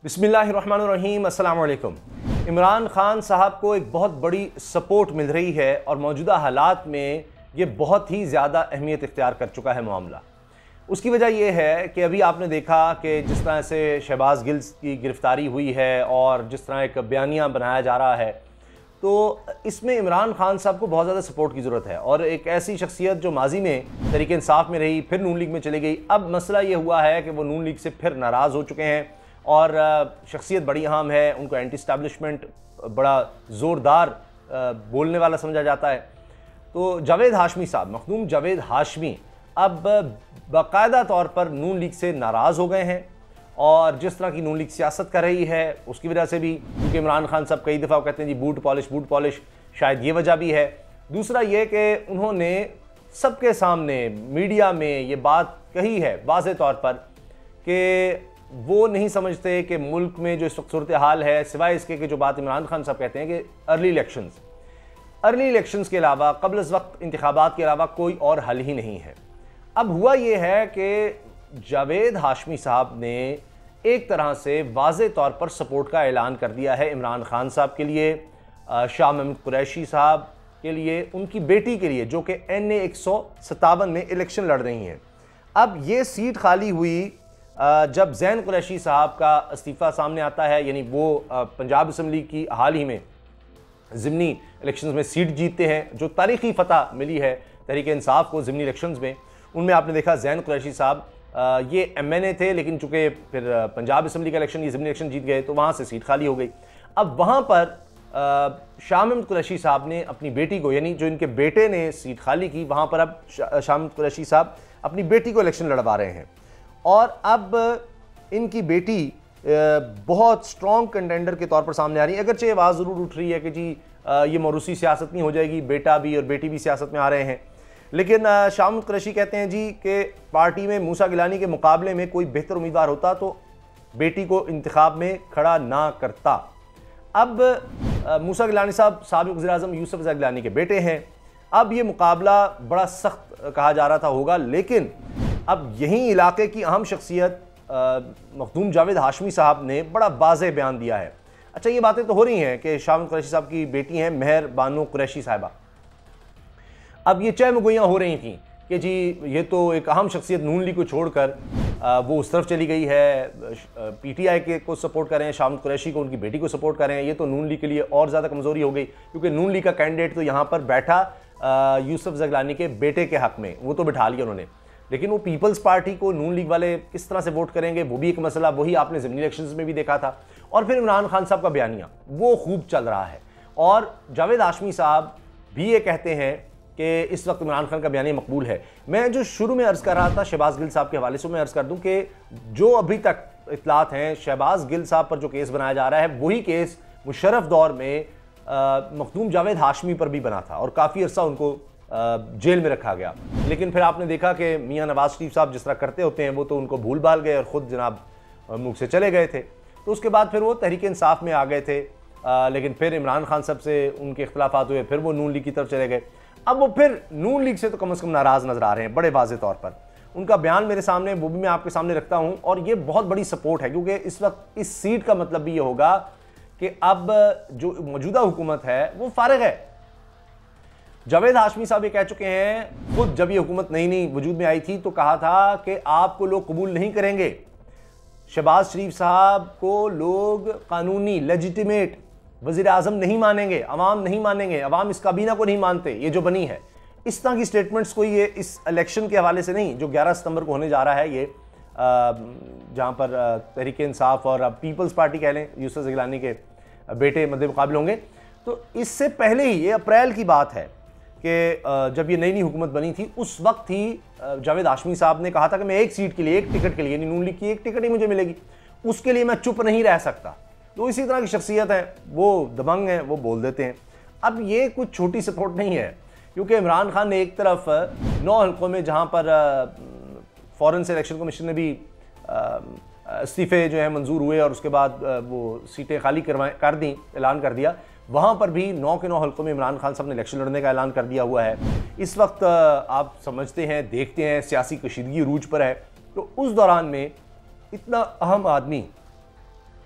बिस्मिल्लाहिर्रहमानिर्रहीम, अस्सलाम वालेकुम। इमरान खान साहब को एक बहुत बड़ी सपोर्ट मिल रही है और मौजूदा हालात में ये बहुत ही ज़्यादा अहमियत इख्तियार कर चुका है मामला। उसकी वजह यह है कि अभी आपने देखा कि जिस तरह से शहबाज गिल की गिरफ़्तारी हुई है और जिस तरह एक बयानिया बनाया जा रहा है, तो इसमें इमरान खान साहब को बहुत ज़्यादा सपोर्ट की ज़रूरत है। और एक ऐसी शख्सियत जो माजी में तहरीक इंसाफ में रही, फिर नून लीग में चली गई, अब मसला ये हुआ है कि वो नून लीग से फिर नाराज़ हो चुके हैं और शख्सियत बड़ी अहम है, उनको एंटी एस्टैब्लिशमेंट बड़ा ज़ोरदार बोलने वाला समझा जाता है। तो जावेद हाशमी साहब, मखदूम जावेद हाशमी, अब बाकायदा तौर पर नून लीग से नाराज़ हो गए हैं और जिस तरह की नून लीग सियासत कर रही है उसकी वजह से भी, क्योंकि इमरान खान साहब कई दफ़ा कहते हैं जी बूट पॉलिश, शायद ये वजह भी है। दूसरा ये कि उन्होंने सबके सामने मीडिया में ये बात कही है वाज़ेह तौर पर कि वो नहीं समझते कि मुल्क में जो इस वक्त सूरत हाल है, सिवाय इसके कि जो बात इमरान खान साहब कहते हैं कि अर्ली इलेक्शंस के अलावा, कबल अज़ वक्त इंतखाबात के अलावा कोई और हल ही नहीं है। अब हुआ ये है कि जावेद हाशमी साहब ने एक तरह से वाज़ेह तौर पर सपोर्ट का ऐलान कर दिया है इमरान खान साहब के लिए, शाह महमूद कुरैशी साहब के लिए, उनकी बेटी के लिए, जो कि NA 157 में इलेक्शन लड़ रही हैं। अब ये सीट खाली हुई जब ज़ैन कुरैशी साहब का इस्तीफ़ा सामने आता है, यानी वो पंजाब असम्बली की हाल ही में ज़िमनी इलेक्शंस में सीट जीतते हैं, जो तारीख़ी फ़तह मिली है तहरीक इंसाफ को ज़िमनी इलेक्शंस में। उनमें आपने देखा ज़ैन कुरैशी साहब ये MNA थे, लेकिन चूँकि फिर पंजाब असम्बली का इलेक्शन, ये ज़िमनी इलेक्शन जीत गए, तो वहाँ से सीट खाली हो गई। अब वहाँ पर शाह महमूद कुरैशी साहब ने अपनी बेटी को, यानी जो इनके बेटे ने सीट खाली की, वहाँ पर अब शाह महमूद कुरैशी साहब अपनी बेटी को इलेक्शन लड़वा रहे हैं। और अब इनकी बेटी बहुत स्ट्रॉन्ग कंटेंडर के तौर पर सामने आ रही है। अगरचे आवाज़ ज़रूर उठ रही है कि जी ये मौरूसी सियासत नहीं हो जाएगी, बेटा भी और बेटी भी सियासत में आ रहे हैं, लेकिन शाह महमूद कुरैशी कहते हैं जी कि पार्टी में मूसा गिलानी के मुकाबले में कोई बेहतर उम्मीदवार होता तो बेटी को इंतखाब में खड़ा ना करता। अब मूसा गिलानी साहब साबिक़ वज़ीर-ए-आज़म यूसुफ रज़ा गिलानी के बेटे हैं। अब ये मुकाबला बड़ा सख्त कहा जा रहा था होगा, लेकिन अब यहीं इलाके की अहम शख्सियत मखदूम जावेद हाशमी साहब ने बड़ा वाज़ेह बयान दिया है। अच्छा, ये बातें तो हो रही हैं कि शाह महमूद कुरैशी साहब की बेटी हैं मेहर बानो कुरैशी साहिबा। अब ये चहमगोइयाँ हो रही थी कि जी ये तो एक अहम शख्सियत नून लीग को छोड़कर वो उस तरफ चली गई है, PTI के को सपोर्ट कर रहे हैं, शाह महमूद कुरैशी को, उनकी बेटी को सपोर्ट कर रहे हैं। ये तो नून लीग के लिए और ज़्यादा कमज़ोरी हो गई, क्योंकि नून लीग का कैंडिडेट तो यहाँ पर बैठा यूसुफ रज़ा गिलानी के बेटे के हक़ में, वो तो बिठा लिया उन्होंने, लेकिन वो पीपल्स पार्टी को नून लीग वाले किस तरह से वोट करेंगे वो भी एक मसला, वही आपने ज़िमनी इलेक्शंस में भी देखा था। और फिर इमरान खान साहब का बयानिया वो खूब चल रहा है और जावेद हाशमी साहब भी ये कहते हैं कि इस वक्त इमरान खान का बयानिया मकबूल है। मैं जो शुरू में अर्ज़ कर रहा था शहबाज गिल साहब के हवाले से, मैं अर्ज़ कर दूं कि जो अभी तक इत्तलात हैं, शहबाज गिल साहब पर जो केस बनाया जा रहा है वही केस मुशर्रफ दौर में मखदूम जावेद हाशमी पर भी बना था और काफ़ी अरसा उनको जेल में रखा गया। लेकिन फिर आपने देखा कि मियां नवाज शरीफ साहब जिस तरह करते होते हैं, वो तो उनको भूल भाल गए और ख़ुद जनाब मुल्क से चले गए थे। तो उसके बाद फिर वो तहरीक इंसाफ में आ गए थे, लेकिन फिर इमरान खान साहब से उनके इख्तिलाफात हुए, फिर वो नून लीग की तरफ चले गए। अब वो फिर नून लीग से तो कम से कम नाराज़ नज़र आ रहे हैं बड़े वाज़ेह तौर पर। उनका बयान मेरे सामने, वो भी मैं आपके सामने रखता हूँ, और ये बहुत बड़ी सपोर्ट है, क्योंकि इस वक्त इस सीट का मतलब भी ये होगा कि अब जो मौजूदा हुकूमत है वो फारिग है। जावेद हाशमी साहब ये कह चुके हैं, खुद जब ये हुकूमत नई वजूद में आई थी तो कहा था कि आपको लोग कबूल नहीं करेंगे, शहबाज शरीफ साहब को लोग कानूनी लेजिटिमेट वज़ीर-ए-आज़म नहीं मानेंगे, अवाम नहीं मानेंगे, अवाम इस काबीना को नहीं मानते, ये जो बनी है। इस तरह की स्टेटमेंट्स कोई ये इस इलेक्शन के हवाले से नहीं, जो 11 सितंबर को होने जा रहा है, ये जहाँ पर तहरीक इंसाफ और पीपल्स पार्टी कह लें, यूसुफ गिलानी के बेटे मद्दे मुकाबले होंगे। तो इससे पहले ही, ये अप्रैल की बात है कि जब ये नई हुकूमत बनी थी, उस वक्त ही जावेद हाशमी साहब ने कहा था कि मैं एक सीट के लिए, एक टिकट के लिए, नून लीग की एक टिकट ही मुझे मिलेगी, उसके लिए मैं चुप नहीं रह सकता। तो इसी तरह की शख्सियत है, वो दबंग हैं, वो बोल देते हैं। अब ये कुछ छोटी सपोर्ट नहीं है, क्योंकि इमरान खान ने एक तरफ 9 हल्कों में, जहाँ पर फ़ौरन से इलेक्शन कमीशन ने भी इस्तीफ़े जो है मंजूर हुए और उसके बाद वो सीटें खाली कर दी, ऐलान कर दिया, वहाँ पर भी 9 के 9 हल्कों में इमरान खान साहब ने इलेक्शन लड़ने का ऐलान कर दिया हुआ है। इस वक्त आप समझते हैं, देखते हैं, सियासी कशीदगी रूज पर है। तो उस दौरान में इतना अहम आदमी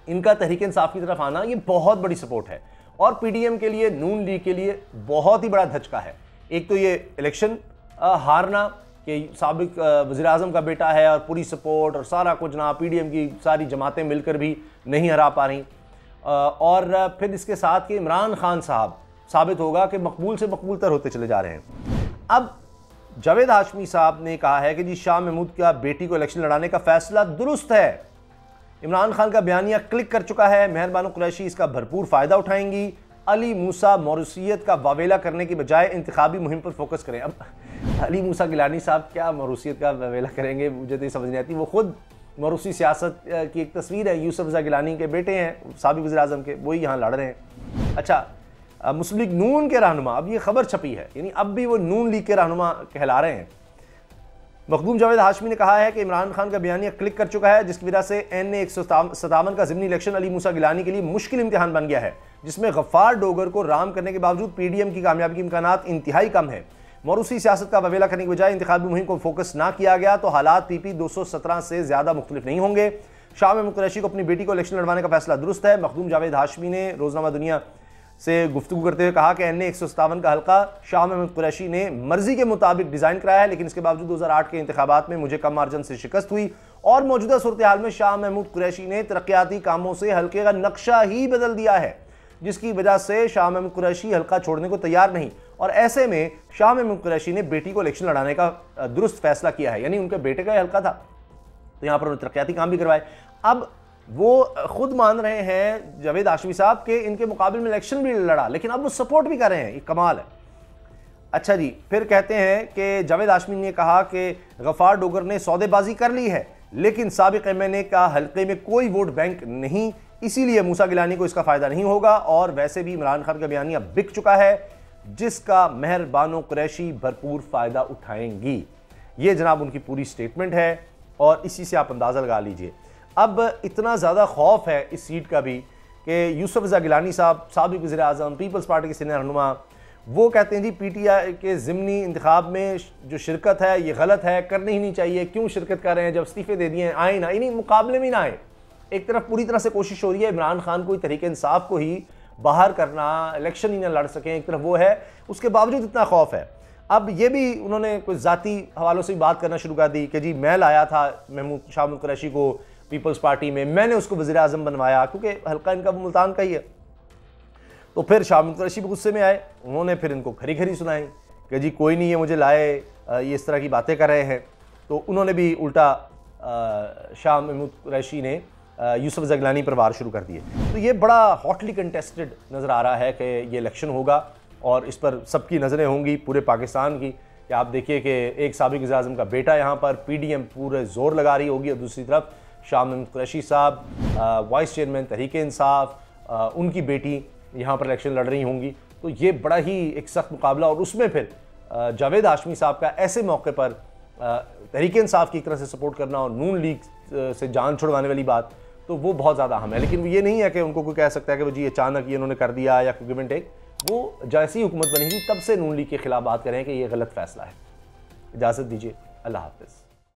इनका तहरीक इंसाफ की तरफ आना ये बहुत बड़ी सपोर्ट है और पीडीएम के लिए, नून लीग के लिए बहुत ही बड़ा धचका है। एक तो ये इलेक्शन हारना कि साबिक वज़ीर आज़म का बेटा है और पूरी सपोर्ट और सारा कुछ ना, पीडीएम की सारी जमातें मिलकर भी नहीं हरा पा रही, और फिर इसके साथ कि इमरान खान साहब साबित होगा कि मकबूल से मकबूल तर होते चले जा रहे हैं। अब जावेद हाशमी साहब ने कहा है कि जी शाह महमूद का बेटी को इलेक्शन लड़ाने का फैसला दुरुस्त है। इमरान खान का बयानिया क्लिक कर चुका है, मेहर बानो कुरैशी इसका भरपूर फ़ायदा उठाएंगी। अली मूसा मौरूसियत का वावेला करने की बजाय इंतखाबी मुहिम पर फोकस करें। अब अली मूसा गिलानी साहब क्या मौरूसियत का वावेला करेंगे, मुझे तो समझ नहीं आती। वो खुद मौरूसी सियासत की एक तस्वीर है, यूसुफ रज़ा गिलानी के बेटे हैं साबिक वज़ीर आज़म के, वही यहाँ लड़ रहे हैं। अच्छा, मुस्लिम लीग नून के रहनुमा, अब ये खबर छपी है, यानी अब भी वो नून लीग के रहनुमा कहला रहे हैं। मखदूम जावेद हाशमी ने कहा है कि इमरान खान का बयानिया क्लिक कर चुका है, जिसकी वजह से NA-157 का ज़िमनी इलेक्शन अली मूसा गिलानी के लिए मुश्किल इम्तिहान बन गया है, जिसमें गफ्फार डोगर को राम करने के बावजूद पीडीएम की कामयाबी के इम्कानात इंतहाई कम है। मौरूसी सियासत का ववेला करने की बजाय इंतखाबी मुहिम को फोकस ना किया गया तो हालात PP 217 से ज़्यादा मुख्तलिफ नहीं होंगे। शाह महमूद कुरैशी को अपनी बेटी को इलेक्शन लड़वाने का फैसला दुरुस्त है। मखदूम जावेद हाशमी ने रोज़नामा दुनिया से गुफ्तगू करते हुए कहा कि NA-157 का हल्का शाह महमूद कुरैशी ने मर्जी के मुताबिक डिज़ाइन कराया है, लेकिन इसके बावजूद 2008 के इंतखाबात में मुझे कम मार्जिन से शिकस्त हुई और मौजूदा सूरत हाल में शाह महमूद कुरैशी ने तरक्याती कामों से हल्के का नक्शा ही बदल दिया है, जिसकी वजह से शाह महमूद कुरैशी हल्का छोड़ने को तैयार नहीं, और ऐसे में शाह महमूद कुरैशी ने बेटी को इलेक्शन लड़ाने का दुरुस्त फैसला किया है। यानी उनके बेटे का हल्का था तो यहाँ पर उन्होंने तरक्याती काम भी करवाए। अब वो खुद मान रहे हैं जावेद हाशमी साहब के इनके मुकाबले में इलेक्शन भी लड़ा, लेकिन अब वो सपोर्ट भी कर रहे हैं, ये कमाल है। अच्छा जी, फिर कहते हैं कि जावेद हाशमी ने कहा कि गफ्फार डोगर ने सौदेबाजी कर ली है, लेकिन साबिक MNA का हल्के में कोई वोट बैंक नहीं, इसीलिए मूसा गिलानी को इसका फ़ायदा नहीं होगा, और वैसे भी इमरान खान का बयानिया बिक चुका है, जिसका मेहर बानो कुरैशी भरपूर फ़ायदा उठाएंगी। ये जनाब उनकी पूरी स्टेटमेंट है और इसी से आप अंदाज़ा लगा लीजिए। अब इतना ज़्यादा खौफ है इस सीट का भी कि यूसुफ रज़ा गिलानी साहब साबिक वज़ीर आज़म, पीपल्स पार्टी के सीनियर रहनुमा, वो कहते हैं जी PTI के ज़िमनी इंतखाब में जो शिरकत है ये गलत है, करनी ही नहीं चाहिए, क्यों शिरकत कर रहे हैं, जब इस्तीफ़े दे दिए हैं आए ना, इन्हीं मुकाबले में ना आए। एक तरफ पूरी तरह से कोशिश हो रही है इमरान खान को तहरीक इंसाफ को ही बाहर करना, इलेक्शन ही ना लड़ सकें, एक तरफ वो है, उसके बावजूद इतना खौफ है। अब ये भी उन्होंने कुछ ज़ाती हवालों से बात करना शुरू कर दी कि जी मैं लाया था शाह महमूद कुरैशी को पीपल्स पार्टी में, मैंने उसको वज़ीर आज़म बनवाया, क्योंकि हल्का इनका मुल्तान का ही है। तो फिर शाह महमूद कुरैशी भी गुस्से में आए, उन्होंने फिर इनको खरी खरी सुनाई कि जी कोई नहीं, ये मुझे लाए, ये इस तरह की बातें कर रहे हैं। तो उन्होंने भी उल्टा शाह महमूद कुरैशी ने यूसुफ रज़ा गिलानी पर वार शुरू कर दिए। तो ये बड़ा हॉटली कंटेस्टेड नज़र आ रहा है कि ये इलेक्शन होगा और इस पर सबकी नज़रें होंगी पूरे पाकिस्तान की, कि आप देखिए कि एक साबिक वज़ीर आज़म का बेटा यहाँ पर PDM पूरे जोर लगा रही होगी, और दूसरी तरफ शाह महमूद कुरैशी साहब वाइस चेयरमैन तहरीक इंसाफ, उनकी बेटी यहाँ पर इलेक्शन लड़ रही होंगी। तो ये बड़ा ही एक सख्त मुकाबला, और उसमें फिर जावेद हाशमी साहब का ऐसे मौके पर तहरीक इंसाफ की तरह से सपोर्ट करना और नून लीग से जान छुड़वाने वाली बात, तो वो बहुत ज़्यादा अहम है। लेकिन वो ये नहीं है कि उनको कोई कह सकता है कि वो जी अचानक ये उन्होंने कर दिया या कोई गिव एंड टेक। वो जैसी हुकूमत बनी थी तब से नून लीग के खिलाफ बात करें कि ये गलत फैसला है। इजाज़त दीजिए, अल्लाह हाफ़िज़।